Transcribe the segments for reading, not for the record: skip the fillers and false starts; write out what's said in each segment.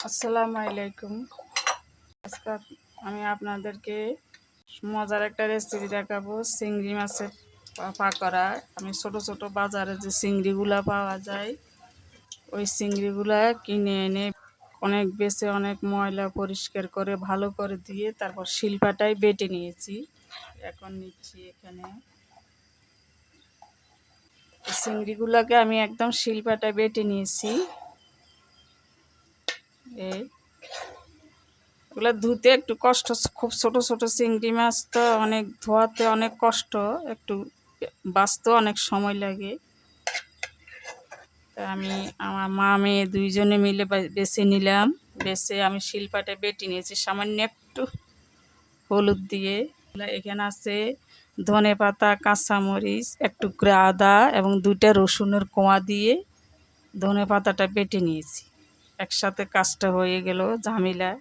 আসসালামু আলাইকুম। আজকে আমি আপনাদেরকে মজার একটা রেসিপি দেখাবো, চিংড়ি মাছের পাকোড়া। আমি ছোট ছোট বাজারে যে চিংড়িগুলা পাওয়া যায়, ওই চিংড়িগুলা কিনে এনে অনেক বেছে অনেক ময়লা পরিষ্কার করে ভালো করে দিয়ে তারপর শিলপাটায় বেটে নিয়েছি। এখন নিচ্ছি এখানে চিংড়িগুলাকে আমি একদম শিলপাটায় বেটে নিয়েছি। এই এগুলো ধুতে একটু কষ্ট, খুব ছোট ছোট চিংড়ি মাছ তো অনেক ধোয়াতে অনেক কষ্ট, একটু বাছতেও অনেক সময় লাগে। তা আমি আমার মা মেয়ে দুইজনে মিলে বেছে নিলাম। বেছে আমি শিলপাটে বেটে নিয়েছি সামান্য একটু হলুদ দিয়ে। এখানে আছে ধনে পাতা, কাঁচামরিচ, একটু আদা এবং 2টা রসুনের কোয়া দিয়ে ধনে পাতাটা বেটে নিয়েছি। একসাথে কাজটা হয়ে গেল ঝামেলা।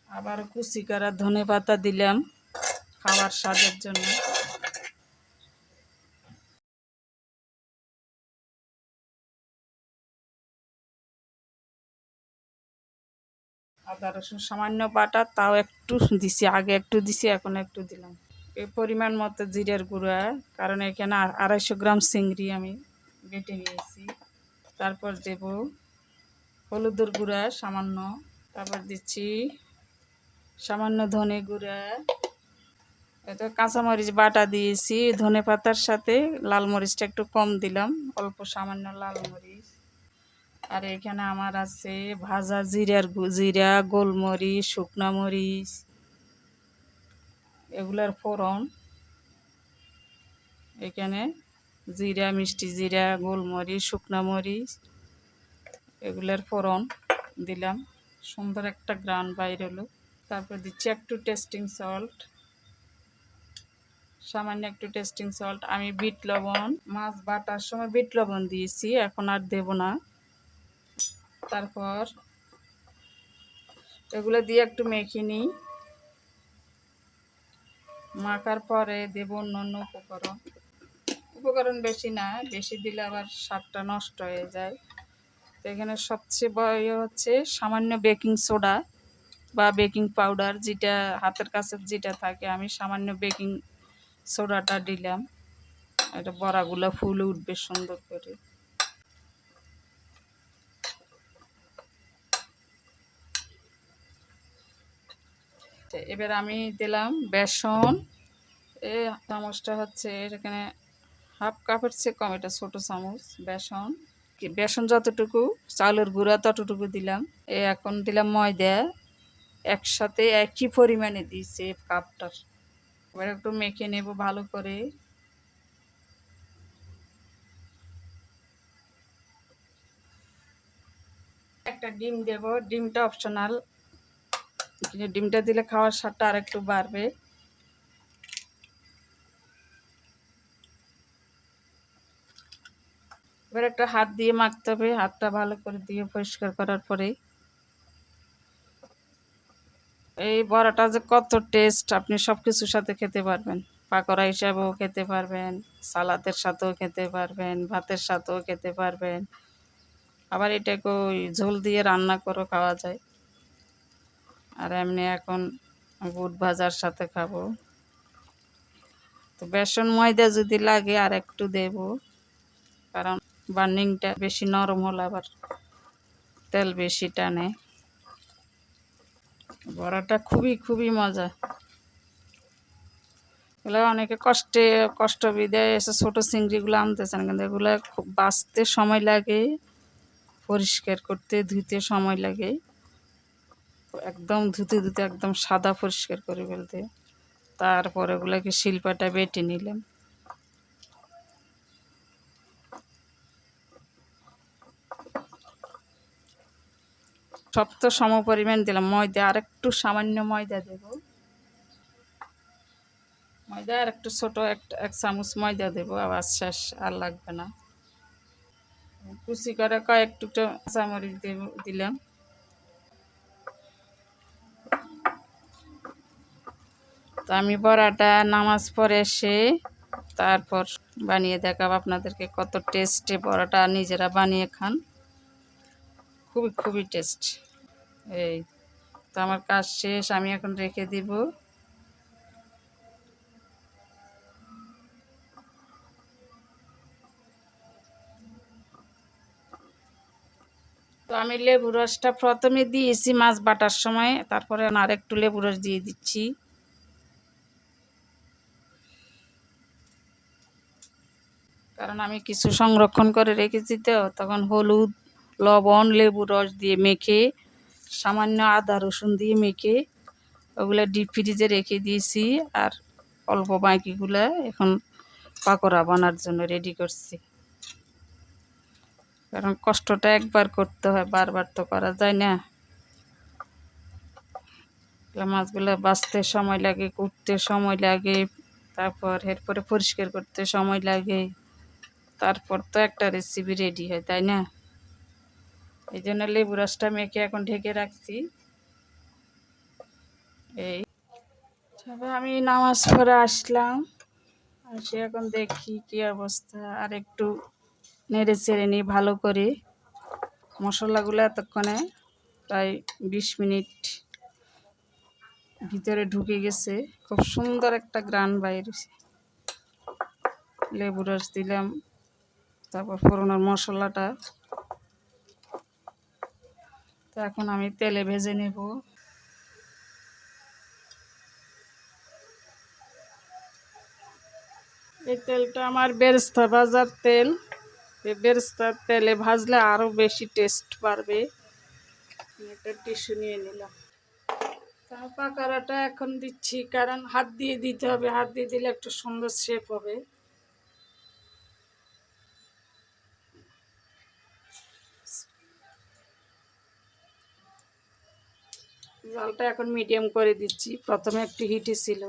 আবার কুচি করা ধনে পাতা দিলাম খাবার স্বাদের জন্য। আদা রসুন সামান্য বাটা, তাও একটু দিছি, আগে একটু দিছি এখন একটু দিলাম। এই পরিমাণ মতো জিরার গুঁড়া, কারণ এখানে 250 গ্রাম চিংড়ি আমি বেটে নিয়েছি। তারপর দেব হলুদের গুঁড়া সামান্য, তারপর দিচ্ছি সামান্য ধনে গুঁড়া। এটা কাঁচামরিচ বাটা দিয়েছি ধনে পাতার সাথে, লাল মরিচটা একটু কম দিলাম, অল্প সামান্য লাল মরিচ। আর এখানে আমার আছে ভাজা জিরা, গোলমরিচ, শুকনা মরিচ, এগুলার ফোড়ন। এখানে জিরা, মিষ্টি জিরা, গোলমরিচ, শুকনা মরিচ, এগুলার ফোড়ন দিলাম, সুন্দর একটা গ্রান বাইর হলো। তারপর দিচ্ছি একটু টেস্টিং সল্ট, সামান্য একটু টেস্টিং সল্ট। আমি বিট লবণ, মাছ বাটার সময় বিট লবণ দিয়েছি, এখন আর দেব না। তারপর এগুলো দিয়ে একটু মেখে নিই। মাখার পরে দেব অন্য উপকরণ বেশি না, বেশি দিলে আবার স্বাদটা নষ্ট হয়ে যায়। তো এখানে সবচেয়ে বড় হচ্ছে সামান্য বেকিং সোডা বা বেকিং পাউডার, যেটা হাতের কাছে যেটা থাকে। আমি সামান্য বেকিং সোডাটা দিলাম, এটা বড়াগুলো ফুলে উঠবে সুন্দর করে। এবার আমি দিলাম বেসন। এই চামচটা হচ্ছে এখানে হাফ কাপের চেয়ে কম, এটা ছোটো চামচ বেসন। বেসন যতটুকু, চাউলের গুঁড়া ততটুকু দিলাম। এখন দিলাম ময়দা, একসাথে একই পরিমাণে দিয়েছি কাপটার। এবার একটু মেখে নেব ভালো করে। একটা ডিম দেব, ডিমটা অপশনাল, ডিমটা দিলে খাওয়ার স্বাদটা আর একটু বাড়বে। এবার একটা হাত দিয়ে মাখতে হবে, হাতটা ভালো করে দিয়ে পরিষ্কার করার পরে। এই বড়াটা যে কত টেস্ট, আপনি সব কিছুর সাথে খেতে পারবেন। পাকোড়া হিসাবেও খেতে পারবেন, সালাদের সাথেও খেতে পারবেন, ভাতের সাথেও খেতে পারবেন, আবার এটাকে ওই ঝোল দিয়ে রান্না করেও খাওয়া যায়। আর এমনি এখন বুট ভাজার সাথে খাবো। তো বেসন ময়দা যদি লাগে আর একটু দেব, কারণ বার্নিংটা বেশি নরম হলে আবার তেল বেশি টানে। বড়াটা খুবই খুবই মজা। এগুলো অনেকে কষ্ট বিদায় এসে ছোটো চিংড়িগুলো আনতেছেন, কিন্তু এগুলো খুব বাছতে সময় লাগে, পরিষ্কার করতে ধুতে সময় লাগে, একদম ধুতে ধুতে একদম সাদা পরিষ্কার করে ফেলতে। তারপর এগুলোকে শিলপাটা বেটে নিলাম। সব তো সম পরিমাণ দিলাম। ময়দা আর একটু সামান্য ময়দা দেব, ময়দা আর একটু ছোটো এক চামচ ময়দা দেবো, আবার শেষ আর লাগবে না। কুচি করে কয়েকটু কাঁচামরিচ দিলাম। তো আমি বড়াটা নামাজ পড়ে এসে তারপর বানিয়ে দেখাবো আপনাদেরকে কত টেস্টে বড়াটা, নিজেরা বানিয়ে খান। খুবই খুবই টেস্ট। এই তো আমার কাজ শেষ, আমি এখন রেখে দিব। তো আমি লেবু রসটা প্রথমে দিয়েছি মাছ বাটার সময়, তারপরে আর একটু লেবু রস দিয়ে দিচ্ছি। কারণ আমি কিছু সংরক্ষণ করে রেখেছি, তো তখন হলুদ, লবণ, লেবু রস দিয়ে মেখে, সামান্য আদা রসুন দিয়ে মেখে ওগুলো ডিপ ফ্রিজে রেখে দিয়েছি। আর অল্প বাকিগুলো এখন পাকোড়া বানার জন্য রেডি করছি। কারণ কষ্টটা একবার করতে হয়, বারবার তো করা যায় না। মাছগুলো বাছতে সময় লাগে, কুটতে সময় লাগে, তারপর এরপরে পরিষ্কার করতে সময় লাগে, তারপর তো একটা রেসিপি রেডি হয়, তাই না? এই জন্য লেবু রসটা মেখে এখন ঢেকে রাখছি। এই তবে আমি নামাজ পড়ে আসলাম, আসে এখন দেখি কি অবস্থা। আর একটু নেড়ে চেড়ে নিই ভালো করে। মশলাগুলো এতক্ষণে প্রায় 20 মিনিট ভিতরে ঢুকে গেছে, খুব সুন্দর একটা গ্রান বাইর হয়েছে। লেবু রস দিলাম, তারপর ফোড়নের মশলাটা। তো এখন আমি তেলে ভেজে নেব। এই তেলটা আমার বেরেস্তা ভাজার তেল। এই বেরেস্তার তেলে ভাজলে আরও বেশি টেস্ট বাড়বে। একটা টিস্যু নিয়ে নিলাম। তা পাকোড়াটা এখন দিচ্ছি, কারণ হাত দিয়ে দিতে হবে, হাত দিয়ে দিলে একটু সুন্দর শেপ হবে। জালটা এখন মিডিয়াম করে দিচ্ছি, প্রথমে একটু হিটে ছিল।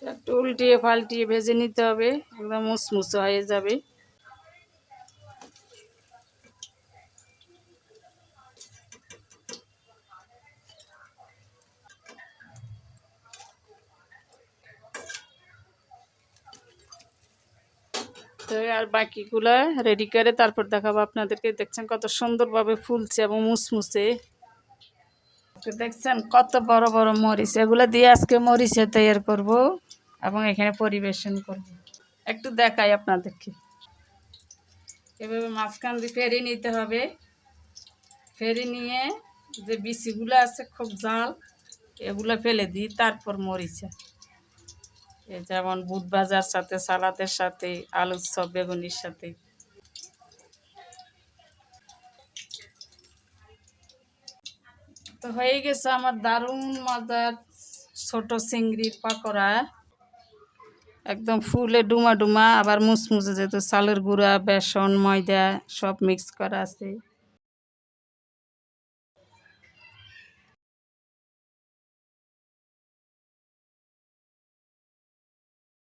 একটু উল্টিয়ে পাল্টিয়ে ভেজে নিতে হবে, একদম মুসমুসে হয়ে যাবে। তো আর বাকিগুলা রেডি করে তারপর দেখাবো আপনাদেরকে। দেখছেন কত সুন্দরভাবে ফুলছে এবং মুসমুসে। তো দেখছেন কত বড় বড় মরিচ, এগুলো দিয়ে আজকে মরিচে তৈরি করব এবং এখানে পরিবেশন করব। একটু দেখাই আপনাদেরকে। এভাবে মাঝখান দিয়ে ফেরি নিতে হবে। ফেরি নিয়ে যে বিচিগুলো আছে খুব জাল, এগুলো ফেলে দিই, তারপর মরিচা। যেমন বুট ভাজার সাথে, সালাদের সাথে, আলুর চপ, বেগুনির সাথে। তো হয়ে গেছে আমার দারুণ মজার ছোট চিংড়ির পাকোড়া। একদম ফুলে ডুমা ডুমা, আবার মুসমুসে, যেহেতু চালের গুঁড়া, বেসন, ময়দা সব মিক্স করা আছে।